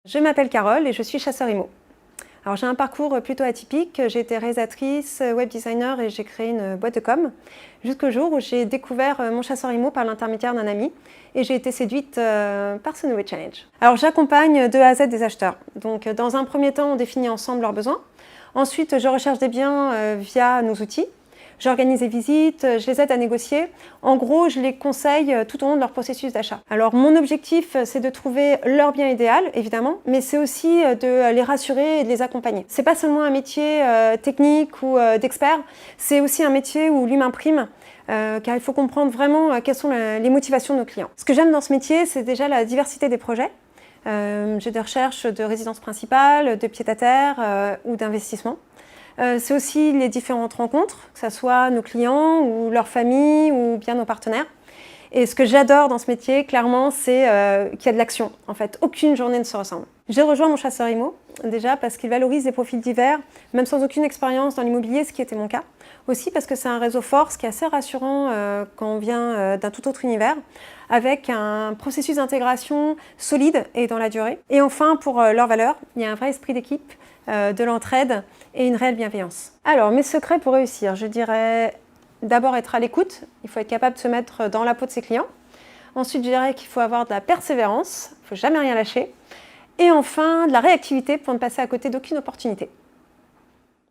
Je m'appelle Carole et je suis chasseur IMO. Alors j'ai un parcours plutôt atypique, j'ai été réalisatrice, web designer et j'ai créé une boîte de com jusqu'au jour où j'ai découvert mon chasseur IMO par l'intermédiaire d'un ami et j'ai été séduite par ce nouveau challenge. Alors j'accompagne de A à Z des acheteurs. Donc dans un premier temps, on définit ensemble leurs besoins. Ensuite, je recherche des biens via nos outils. J'organise des visites, je les aide à négocier. En gros, je les conseille tout au long de leur processus d'achat. Alors, mon objectif, c'est de trouver leur bien idéal, évidemment, mais c'est aussi de les rassurer et de les accompagner. C'est pas seulement un métier technique ou d'expert, c'est aussi un métier où l'humain prime. Car il faut comprendre vraiment quelles sont les motivations de nos clients. Ce que j'aime dans ce métier, c'est déjà la diversité des projets. J'ai des recherches de résidence principale, de pied-à-terre ou d'investissement. C'est aussi les différentes rencontres, que ce soit nos clients ou leurs familles ou bien nos partenaires. Et ce que j'adore dans ce métier, clairement, c'est qu'il y a de l'action. En fait, aucune journée ne se ressemble. J'ai rejoint mon chasseur IMO, déjà parce qu'il valorise des profils divers, même sans aucune expérience dans l'immobilier, ce qui était mon cas. Aussi parce que c'est un réseau fort, ce qui est assez rassurant quand on vient d'un tout autre univers, avec un processus d'intégration solide et dans la durée. Et enfin, pour leurs valeurs, il y a un vrai esprit d'équipe, de l'entraide et une réelle bienveillance. Alors, mes secrets pour réussir, je dirais d'abord être à l'écoute, il faut être capable de se mettre dans la peau de ses clients. Ensuite, je dirais qu'il faut avoir de la persévérance, il ne faut jamais rien lâcher. Et enfin, de la réactivité pour ne passer à côté d'aucune opportunité.